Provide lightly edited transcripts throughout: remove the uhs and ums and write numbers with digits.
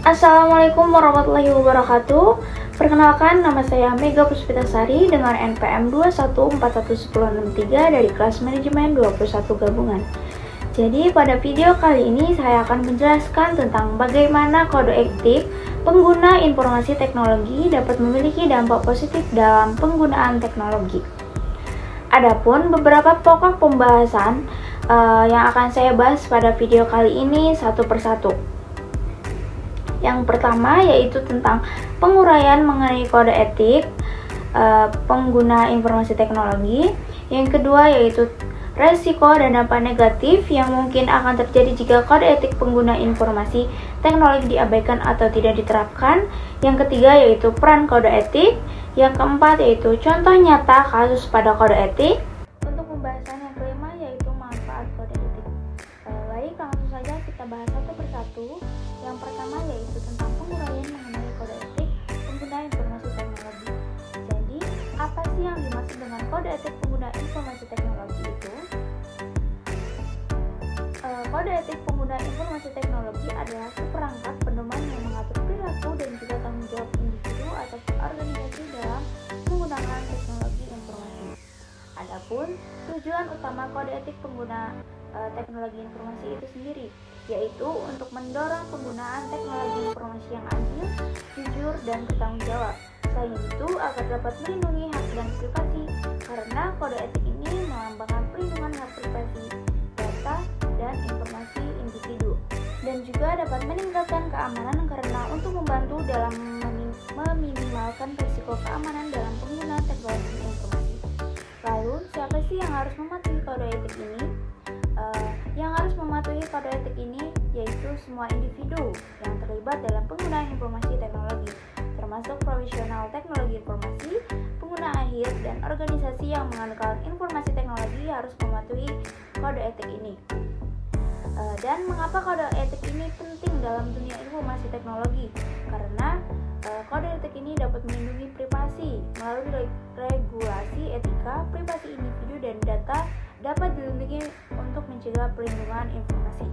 Assalamualaikum warahmatullahi wabarakatuh. Perkenalkan, nama saya Mega Puspitasari dengan NPM 2141163 dari kelas manajemen 21 gabungan. Jadi pada video kali ini saya akan menjelaskan tentang bagaimana kode etik pengguna informasi teknologi dapat memiliki dampak positif dalam penggunaan teknologi. Adapun beberapa pokok pembahasan yang akan saya bahas pada video kali ini satu persatu. Yang pertama yaitu tentang penguraian mengenai kode etik pengguna informasi teknologi. Yang kedua yaitu resiko dan dampak negatif yang mungkin akan terjadi jika kode etik pengguna informasi teknologi diabaikan atau tidak diterapkan. Yang ketiga yaitu peran kode etik. Yang keempat yaitu contoh nyata kasus pada kode etik. Untuk pembahasan yang kelima yaitu manfaat kode etik. Baik, langsung saja kita bahas satu persatu. Yang pertama yaitu tentang penguraian mengenai kode etik pengguna informasi teknologi. Jadi, apa sih yang dimaksud dengan kode etik pengguna informasi teknologi itu? Kode etik pengguna informasi teknologi adalah seperangkat pedoman yang mengatur perilaku dan juga tanggung jawab individu atau organisasi dalam menggunakan teknologi informasi. Adapun tujuan utama kode etik pengguna teknologi informasi itu sendiri, yaitu untuk mendorong penggunaan teknologi informasi yang adil, jujur, dan bertanggung jawab. Selain itu, agar dapat melindungi hak dan privasi, karena kode etik ini melambangkan perlindungan hak privasi, data, dan informasi individu. Dan juga dapat meningkatkan keamanan karena untuk membantu dalam meminimalkan risiko keamanan dalam penggunaan teknologi informasi. Lalu, siapa sih yang harus mematuhi kode etik ini? Yang harus mematuhi kode etik ini yaitu semua individu yang terlibat dalam penggunaan informasi teknologi, termasuk profesional teknologi informasi, pengguna akhir, dan organisasi yang mengandalkan informasi teknologi harus mematuhi kode etik ini. Dan mengapa kode etik ini penting dalam dunia informasi teknologi? Karena kode etik ini dapat melindungi privasi melalui regulasi etika, privasi individu dan data dapat dilindungi untuk mencegah perlindungan informasi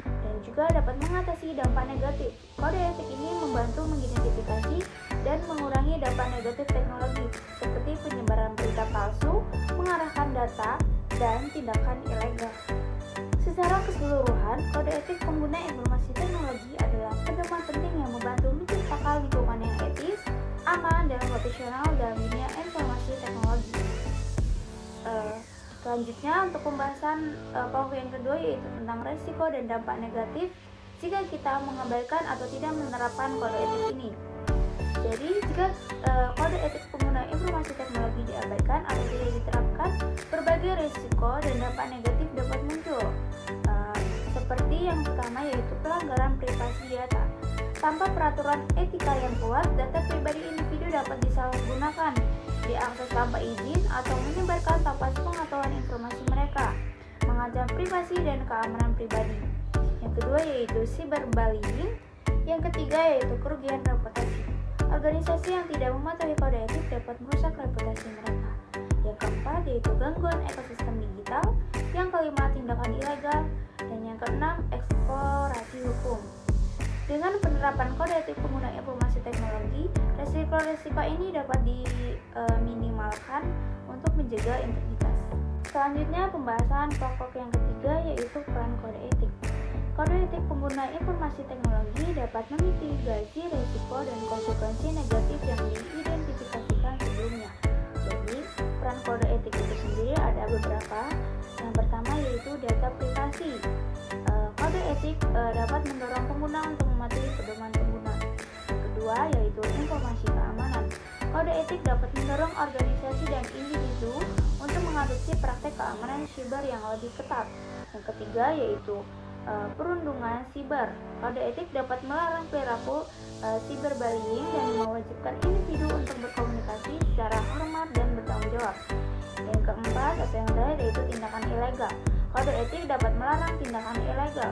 dan juga dapat mengatasi dampak negatif. Kode etik ini membantu mengidentifikasi dan mengurangi dampak negatif teknologi seperti penyebaran berita palsu, mengarahkan data, dan tindakan ilegal. Secara keseluruhan, kode etik pengguna informasi teknologi adalah pedoman penting yang membantu menciptakan lingkungan yang etis, aman, dan profesional dalam dunia informasi teknologi. Selanjutnya untuk pembahasan pokok yang kedua yaitu tentang resiko dan dampak negatif jika kita mengabaikan atau tidak menerapkan kode etik ini. Jadi jika kode etik pengguna informasi teknologi diabaikan atau tidak diterapkan, berbagai resiko dan dampak negatif dapat muncul. Seperti yang pertama yaitu pelanggaran privasi data. Tanpa peraturan etika yang kuat, data pribadi individu dapat disalahgunakan, diakses tanpa izin, atau menyebarkan tanpa pengetahuan informasi mereka, mengancam privasi dan keamanan pribadi. Yang kedua yaitu cyberbullying. Yang ketiga yaitu kerugian reputasi. Organisasi yang tidak mematuhi kode etik dapat merusak reputasi mereka. Yang keempat yaitu gangguan ekosistem digital. Yang kelima tindakan ilegal. Dan yang keenam eksplorasi hukum. Dengan penerapan kode etik pengguna informasi teknologi, resiko-resiko ini dapat diminimalkan untuk menjaga integritas. Selanjutnya pembahasan pokok yang ketiga yaitu peran kode etik. Kode etik pengguna informasi teknologi dapat memitigasi resiko dan konsekuensi negatif yang diidentifikasikan sebelumnya. Jadi, peran kode etik itu sendiri ada beberapa. Yang pertama yaitu data privasi. Kode etik dapat mendorong pengguna untuk mematuhi pedoman pengguna. Yang kedua yaitu informasi keamanan. Kode etik dapat mendorong organisasi dan individu untuk mengadopsi praktek keamanan siber yang lebih ketat. Yang ketiga yaitu perundungan siber. Kode etik dapat melarang perilaku cyberbullying dan mewajibkan individu untuk berkomunikasi secara hormat dan bertanggung jawab. Yang keempat atau yang terakhir yaitu tindakan ilegal. Kode etik dapat melarang tindakan ilegal.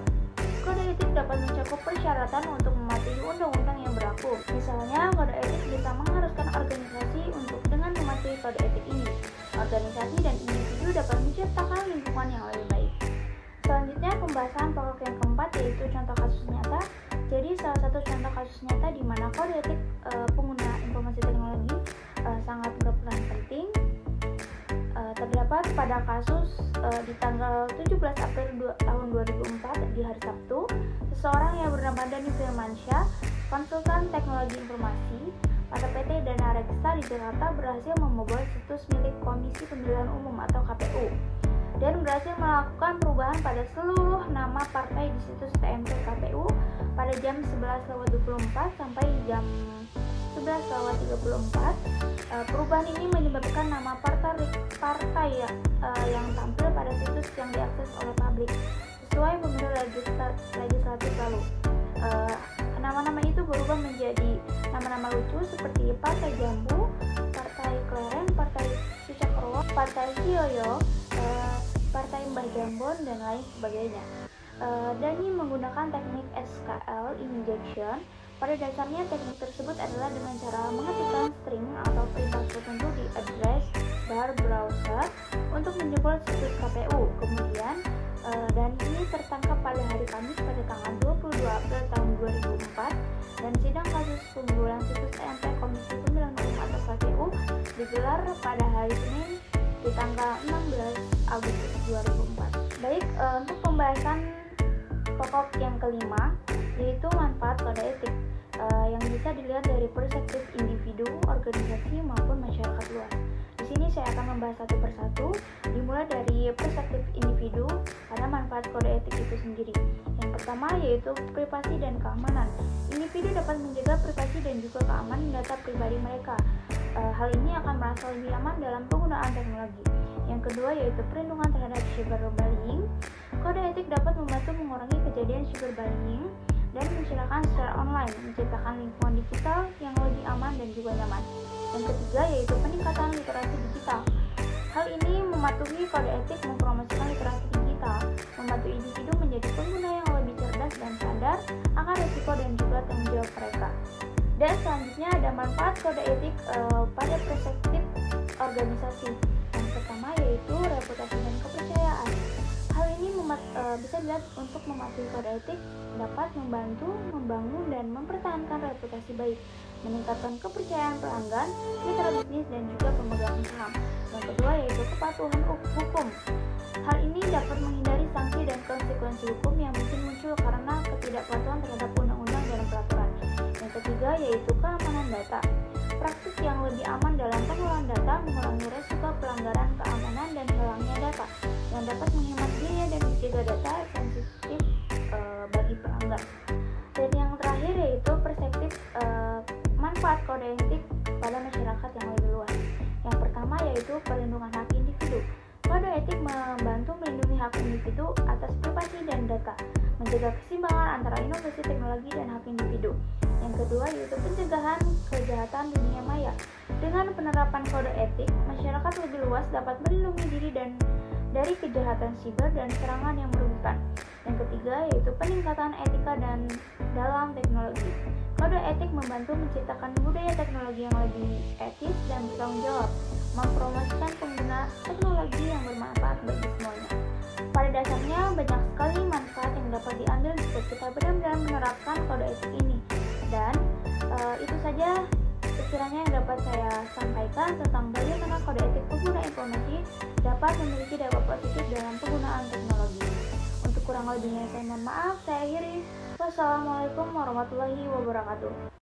Kode etik dapat mencakup persyaratan untuk mematuhi undang-undang yang berlaku. Misalnya, kode etik bisa mengharuskan organisasi untuk dengan mematuhi kode etik ini. Organisasi dan individu dapat menciptakan lingkungan yang lebih baik. Selanjutnya, pembahasan pokok yang keempat yaitu contoh kasus nyata Jadi salah satu contoh kasus nyata di mana kode etik pengguna informasi teknologi sangat berperan penting terdapat pada kasus di tanggal 17 April tahun 2004 di hari Sabtu. Seseorang yang bernama Dhani Firmansyah, konsultan teknologi informasi pada PT Dana Reksa di Jakarta, berhasil membobol situs milik Komisi Pemilihan Umum atau KPU dan berhasil melakukan perubahan pada seluruh nama partai di situs TMC KPU pada jam 11.24 sampai jam 11.34. Perubahan ini menyebabkan nama partai yang tampil pada situs yang diakses oleh publik sesuai pemilu legislatif lalu. Nama-nama itu berubah menjadi nama-nama lucu seperti Partai Jambu, Partai Kleren, Partai Sucakrowo, Partai Sioyo, Partai Mbah Jambon, dan lain sebagainya. Dhani menggunakan teknik SQL injection. Pada dasarnya teknik tersebut adalah dengan cara mengetikkan string atau perintah tertentu di address bar browser untuk menjebol situs KPU. Kemudian Dhani ini tertangkap pada hari Kamis pada tanggal 22 April tahun 2004 dan sidang kasus pembobolan situs TMC Komisi Pemilihan Umum atau KPU digelar pada hari Senin di tanggal 16 Agustus 2004. Baik, untuk pembahasan pokok yang kelima yaitu manfaat kode etik yang bisa dilihat dari perspektif individu, organisasi maupun masyarakat luas. Di sini saya akan membahas satu persatu, dimulai dari perspektif individu pada manfaat kode etik itu sendiri. Yang pertama yaitu privasi dan keamanan. Individu dapat menjaga privasi dan juga keamanan data pribadi mereka. Hal ini akan merasa lebih aman dalam penggunaan teknologi. Yang kedua yaitu perlindungan terhadap cyberbullying. Kode etik dapat membantu mengurangi kejadian cyberbullying dan menciptakan secara online, menciptakan lingkungan digital yang lebih aman dan juga nyaman. Yang ketiga yaitu peningkatan literasi digital. Hal ini mematuhi kode etik mempromosikan literasi digital, membantu individu menjadi pengguna yang lebih cerdas dan sadar akan risiko dan juga tanggung jawab mereka. Dan selanjutnya ada manfaat kode etik pada perspektif organisasi. Yang pertama yaitu reputasi dan kepercayaan. Hal ini bisa dilihat untuk mematuhi kode etik dapat membantu membangun dan mempertahankan reputasi baik, meningkatkan kepercayaan pelanggan, mitra bisnis, dan juga pemegang saham. Yang kedua yaitu kepatuhan hukum. Hal ini dapat menghindari sanksi dan konsekuensi hukum yang mungkin muncul karena ketidakpatuhan terhadap undang-undang dan peraturan. Yang ketiga yaitu keamanan data. Praktik yang lebih aman dalam pengelolaan data mengurangi resiko pelanggaran keamanan dan hilangnya data yang dapat menghemat biaya dan mencegah data sensitif bagi pelanggan. Dan yang terakhir yaitu perspektif manfaat kode etik pada masyarakat yang lebih luas. Yang pertama yaitu perlindungan hak individu. Kode etik membantu melindungi hak individu atas privasi dan data, menjaga keseimbangan antara inovasi teknologi dan hak individu. Yang kedua yaitu pencegahan kejahatan dunia maya. Dengan penerapan kode etik, masyarakat lebih luas dapat melindungi diri dari kejahatan siber dan serangan yang merugikan. Yang ketiga yaitu peningkatan etika dan dalam teknologi. Kode etik membantu menciptakan budaya teknologi yang lebih etis dan bertanggung jawab, mempromosikan pengguna teknologi yang bermanfaat bagi semuanya. Pada dasarnya banyak sekali manfaat yang dapat diambil jika kita benar-benar menerapkan kode etik ini. Dan itu saja sekiranya yang dapat saya sampaikan tentang bagaimana kode etik pengguna informasi dapat memiliki dampak positif dalam penggunaan teknologi. Untuk kurang lebihnya saya mohon maaf. Saya akhiri. Wassalamualaikum warahmatullahi wabarakatuh.